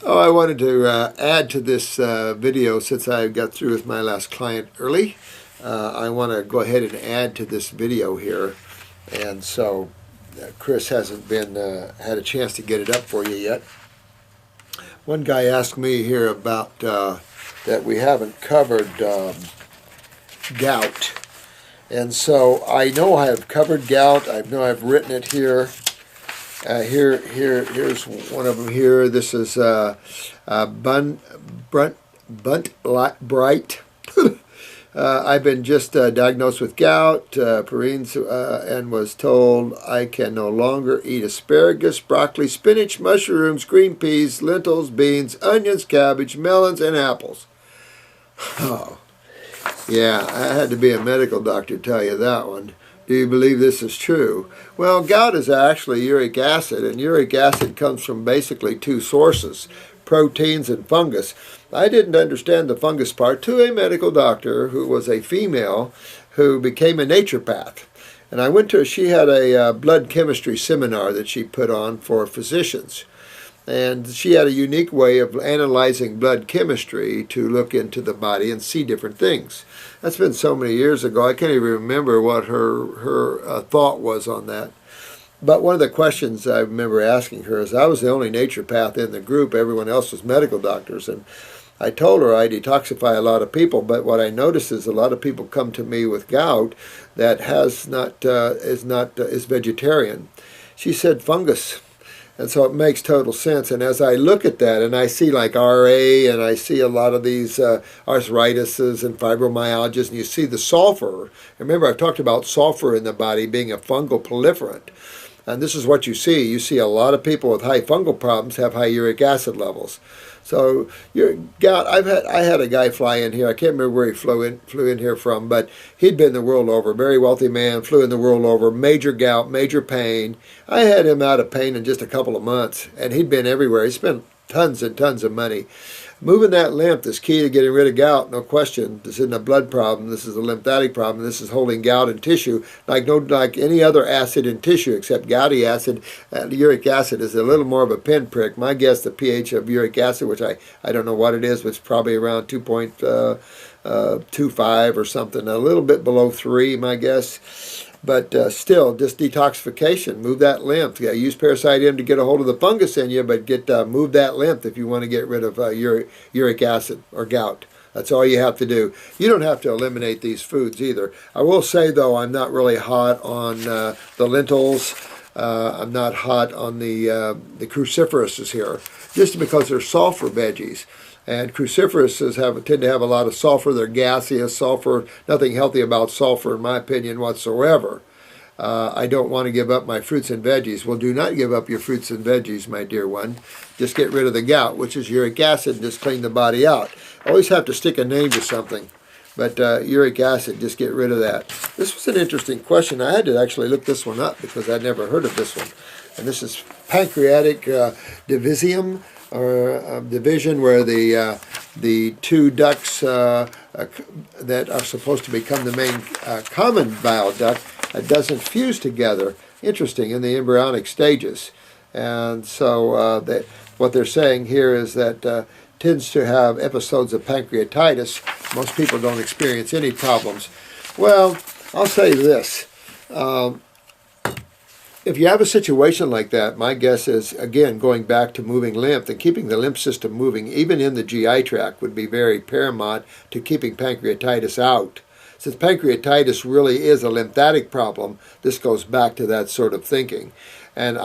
Oh, I wanted to add to this video since I got through with my last client early. I want to go ahead and add to this video here. And so Chris hasn't been had a chance to get it up for you yet. One guy asked me here about that we haven't covered gout. And so I know I have covered gout. I know I've written it here. Here's one of them here. This is Bunt Bright. I've been just diagnosed with gout, Perrines, and was told I can no longer eat asparagus, broccoli, spinach, mushrooms, green peas, lentils, beans, onions, cabbage, melons, and apples. Oh, yeah, I had to be a medical doctor to tell you that one. Do you believe this is true? Well, gout is actually uric acid, and uric acid comes from basically two sources, proteins and fungus. I didn't understand the fungus part to a medical doctor who was a female who became a naturopath. And I went to, she had a blood chemistry seminar that she put on for physicians. And she had a unique way of analyzing blood chemistry to look into the body and see different things. That's been so many years ago, I can't even remember what her thought was on that. But one of the questions I remember asking her is, I was the only naturopath in the group, everyone else was medical doctors, and I told her I detoxify a lot of people, but what I noticed is a lot of people come to me with gout that is vegetarian. She said fungus. And so it makes total sense. And as I look at that, and I see like RA, and I see a lot of these arthritises and fibromyalgias, and you see the sulfur. Remember, I've talked about sulfur in the body being a fungal proliferant. And this is what you see. You see a lot of people with high fungal problems have high uric acid levels. So your gout, I had a guy fly in here. I can't remember where he flew in here from, but he'd been the world over. Very wealthy man, flew in the world over. Major gout, major pain. I had him out of pain in just a couple of months, and he'd been everywhere. He spent tons and tons of money. Moving that lymph is key to getting rid of gout, no question. This isn't a blood problem. This is a lymphatic problem. This is holding gout in tissue, like any other acid in tissue except gouty acid. Uric acid is a little more of a pinprick. My guess, the pH of uric acid, which I don't know what it is, but it's probably around 2.25 or something, a little bit below 3, my guess. But still, just detoxification, move that lymph. Yeah, use Parasite M to get a hold of the fungus in you, but move that lymph if you want to get rid of uric acid or gout. That's all you have to do. You don't have to eliminate these foods either. I will say, though, I'm not really hot on the lentils. I'm not hot on the cruciferouses here, just because they're sulfur veggies. And cruciferouses tend to have a lot of sulfur. They're gaseous sulfur. Nothing healthy about sulfur, in my opinion, whatsoever. I don't want to give up my fruits and veggies. Well, do not give up your fruits and veggies, my dear one. Just get rid of the gout, which is uric acid, and just clean the body out. Always have to stick a name to something. But uric acid, just get rid of that. This was an interesting question. I had to actually look this one up because I'd never heard of this one. And this is Pancreatic Divisum, or division, where the two ducts that are supposed to become the main common bile duct doesn't fuse together. Interesting, in the embryonic stages. And so what they're saying here is that tends to have episodes of pancreatitis. Most people don't experience any problems. Well, I'll say this. If you have a situation like that, my guess is, again, going back to moving lymph and keeping the lymph system moving, even in the GI tract, would be very paramount to keeping pancreatitis out. Since pancreatitis really is a lymphatic problem, this goes back to that sort of thinking. And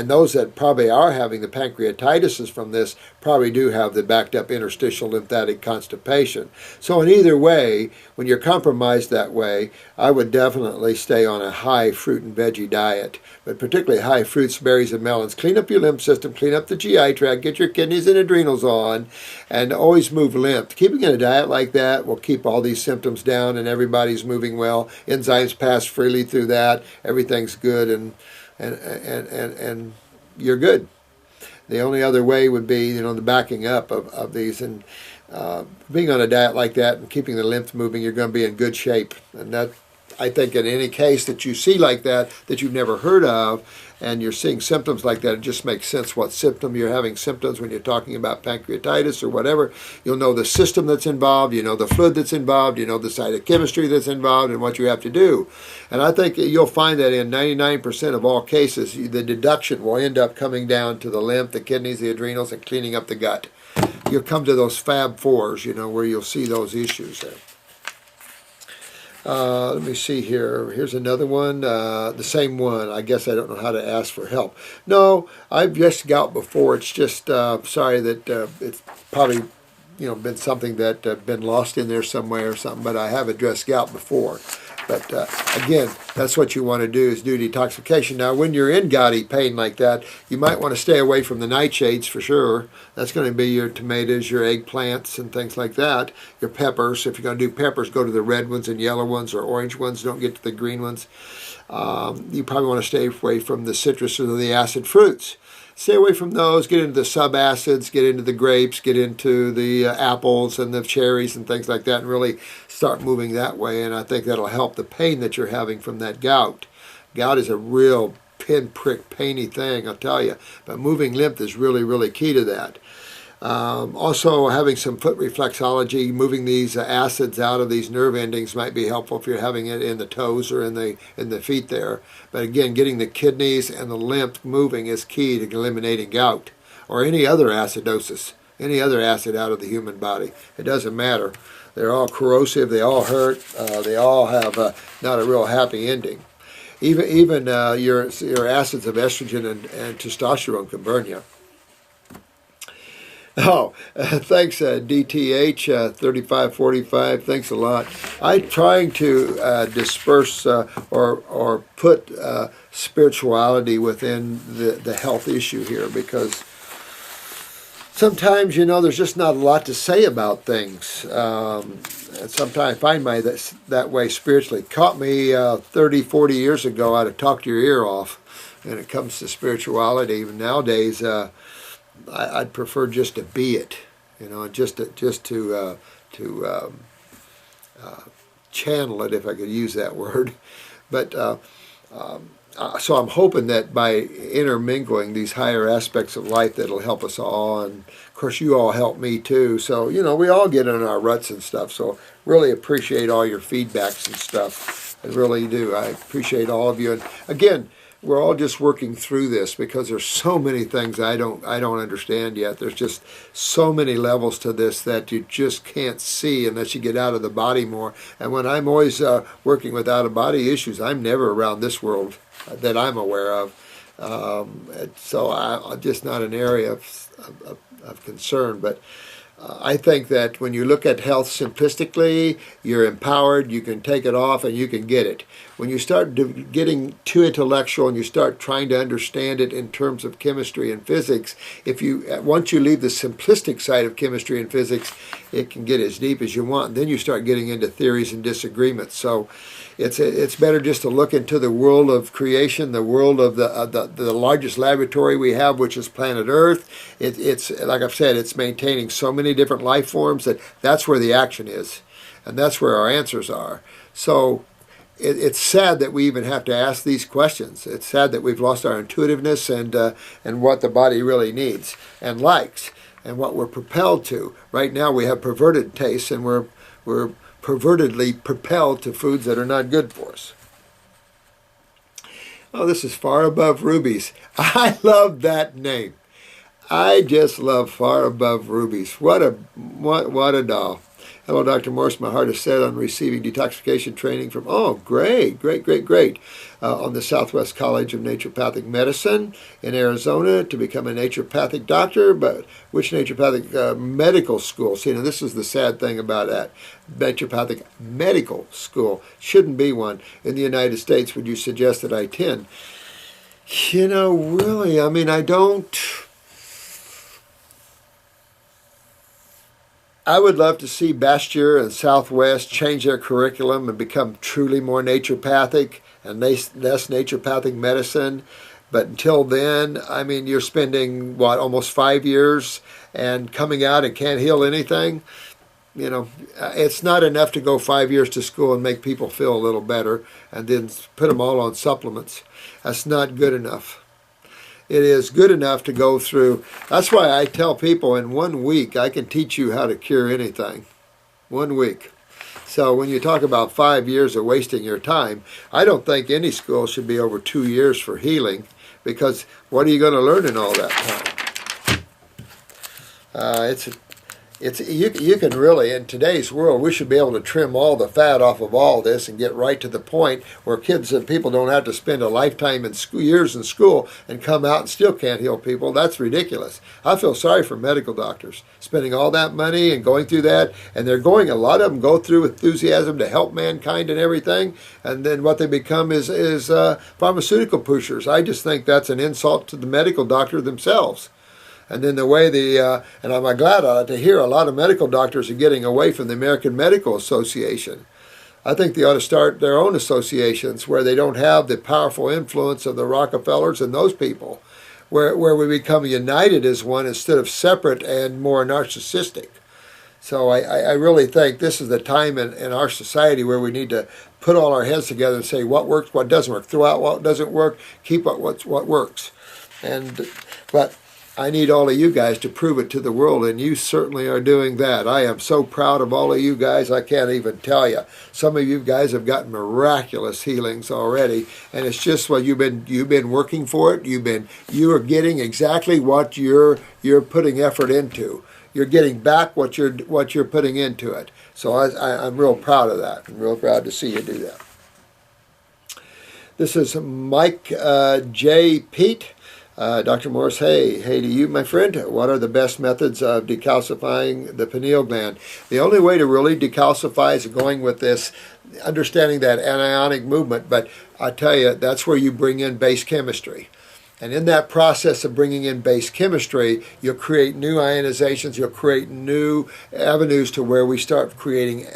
those that probably are having the pancreatitis from this probably do have the backed up interstitial lymphatic constipation. So in either way, when you're compromised that way, I would definitely stay on a high fruit and veggie diet, but particularly high fruits, berries, and melons. Clean up your lymph system, clean up the GI tract, get your kidneys and adrenals on, and always move lymph. Keeping a diet like that will keep all these symptoms down, and everybody's moving well. Enzymes pass freely through that. Everything's good, and you're good. The only other way would be, the backing up of these, and being on a diet like that and keeping the lymph moving, you're going to be in good shape. And that, I think, in any case that you see like that you've never heard of, and you're seeing symptoms like that, it just makes sense what symptom you're having symptoms when you're talking about pancreatitis or whatever. You'll know the system that's involved, you know the fluid that's involved, you know the cytochemistry that's involved, and what you have to do. And I think you'll find that in 99% of all cases, the deduction will end up coming down to the lymph, the kidneys, the adrenals, and cleaning up the gut. You'll come to those Fab Fours, you know, where you'll see those issues there. Let me see here. Here's another one. The same one. I guess I don't know how to ask for help. No, I've addressed gout before. It's just sorry that it's probably been something that been lost in there somewhere or something. But I have addressed gout before. But again, that's what you want to do, is do detoxification. Now, when you're in gouty pain like that, you might want to stay away from the nightshades for sure. That's going to be your tomatoes, your eggplants, and things like that. Your peppers. If you're going to do peppers, go to the red ones and yellow ones or orange ones. Don't get to the green ones. You probably want to stay away from the citrus or the acid fruits. Stay away from those, get into the subacids, get into the grapes, get into the apples and the cherries and things like that, and really start moving that way. And I think that'll help the pain that you're having from that gout. Gout is a real pinprick painy thing, I'll tell you. But moving lymph is really, really key to that. Also, having some foot reflexology, moving these acids out of these nerve endings might be helpful if you're having it in the toes or in the feet there. But again, getting the kidneys and the lymph moving is key to eliminating gout or any other acidosis, any other acid out of the human body. It doesn't matter. They're all corrosive. They all hurt. They all have not a real happy ending. Even your acids of estrogen and testosterone can burn you. Oh, thanks, DTH 3545. Thanks a lot. I'm trying to disperse or put spirituality within the health issue here, because sometimes, there's just not a lot to say about things. And sometimes I find that way spiritually. Caught me 30, 40 years ago, I'd have talked your ear off when it comes to spirituality. Even nowadays, I'd prefer just to be it, just to channel it, if I could use that word. But so I'm hoping that by intermingling these higher aspects of life, that'll help us all. And of course, you all help me too. So we all get in our ruts and stuff. So really appreciate all your feedbacks and stuff. I really do. I appreciate all of you. And again, we're all just working through this, because there's so many things I don't understand yet. There's just so many levels to this that you just can't see unless you get out of the body more. And when I'm always working with out-of-body issues, I'm never around this world that I'm aware of. So I'm just not an area of concern. But I think that when you look at health simplistically, you're empowered, you can take it off, and you can get it. When you start getting too intellectual and you start trying to understand it in terms of chemistry and physics, once you leave the simplistic side of chemistry and physics, it can get as deep as you want. And then you start getting into theories and disagreements. So it's better just to look into the world of creation, the world of the largest laboratory we have, which is planet Earth. It's like I've said, it's maintaining so many different life forms that's where the action is, and that's where our answers are. So it's sad that we even have to ask these questions. It's sad that we've lost our intuitiveness and what the body really needs and likes and what we're propelled to. Right now we have perverted tastes, and we're pervertedly propelled to foods that are not good for us. Oh, this is Far Above Rubies. I love that name. I just love Far Above Rubies. What a doll. Hello, Dr. Morse. My heart is set on receiving detoxification training from, great, on the Southwest College of Naturopathic Medicine in Arizona to become a naturopathic doctor. But which naturopathic medical school? See, now this is the sad thing about that. Naturopathic medical school shouldn't be one in the United States. Would you suggest that I attend? Really, I would love to see Bastyr and Southwest change their curriculum and become truly more naturopathic and less naturopathic medicine. But until then, you're spending, almost 5 years and coming out and can't heal anything. It's not enough to go 5 years to school and make people feel a little better and then put them all on supplements. That's not good enough. it is good enough to go through. That's why I tell people in 1 week I can teach you how to cure anything. 1 week. So when you talk about 5 years of wasting your time, I don't think any school should be over 2 years for healing, because what are you going to learn in all that time? You can really, in today's world, we should be able to trim all the fat off of all this and get right to the point where kids and people don't have to spend a lifetime in school, years in school, and come out and still can't heal people. That's ridiculous. I feel sorry for medical doctors spending all that money and going through that, and a lot of them go through enthusiasm to help mankind and everything, and then what they become is pharmaceutical pushers. I just think that's an insult to the medical doctor themselves. And then the way and I'm glad to hear a lot of medical doctors are getting away from the American Medical Association. I think they ought to start their own associations where they don't have the powerful influence of the Rockefellers and those people, where we become united as one instead of separate and more narcissistic. So I really think this is the time in our society where we need to put all our heads together and say what works, what doesn't work, throw out what doesn't work, keep what works. But I need all of you guys to prove it to the world, and you certainly are doing that. I am so proud of all of you guys, I can't even tell you. Some of you guys have gotten miraculous healings already, and it's just what you've been working for it. You are getting exactly what you're putting effort into. You're getting back what you're putting into it. So I'm real proud of that. I'm real proud to see you do that. This is Mike J. Pete. Dr. Morse, hey to you, my friend. What are the best methods of decalcifying the pineal gland? The only way to really decalcify is going with this, understanding that anionic movement, but I tell you, that's where you bring in base chemistry. And in that process of bringing in base chemistry, you'll create new ionizations, you'll create new avenues to where we start creating,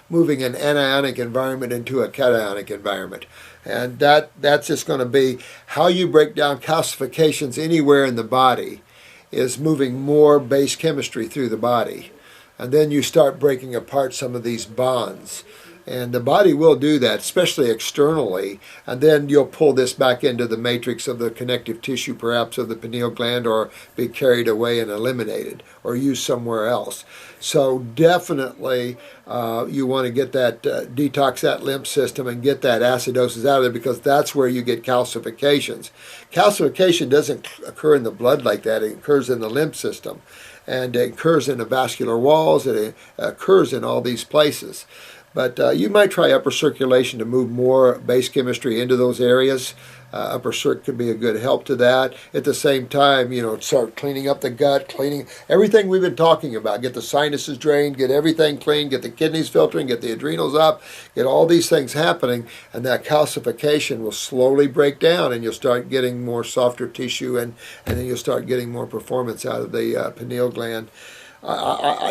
moving an anionic environment into a cationic environment. And that's just going to be how you break down calcifications anywhere in the body, is moving more base chemistry through the body. And then you start breaking apart some of these bonds. And the body will do that, especially externally. And then you'll pull this back into the matrix of the connective tissue, perhaps of the pineal gland, or be carried away and eliminated, or used somewhere else. So definitely you want to get that, detox that lymph system and get that acidosis out of there, because that's where you get calcifications. Calcification doesn't occur in the blood like that. It occurs in the lymph system. And it occurs in the vascular walls. It occurs in all these places. But you might try upper circulation to move more base chemistry into those areas. Upper circ could be a good help to that. At the same time, start cleaning up the gut, cleaning everything we've been talking about. Get the sinuses drained, get everything clean, get the kidneys filtering, get the adrenals up, get all these things happening, and that calcification will slowly break down, and you'll start getting more softer tissue, and then you'll start getting more performance out of the pineal gland.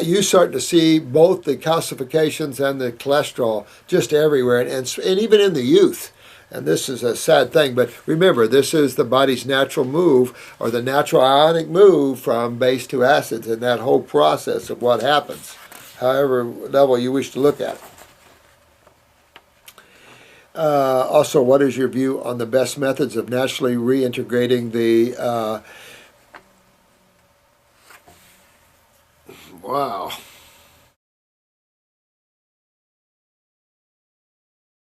You start to see both the calcifications and the cholesterol just everywhere, and even in the youth. And this is a sad thing, but remember, this is the body's natural move, or the natural ionic move from base to acids, and that whole process of what happens, however level you wish to look at it. Also, what is your view on the best methods of naturally reintegrating the wow.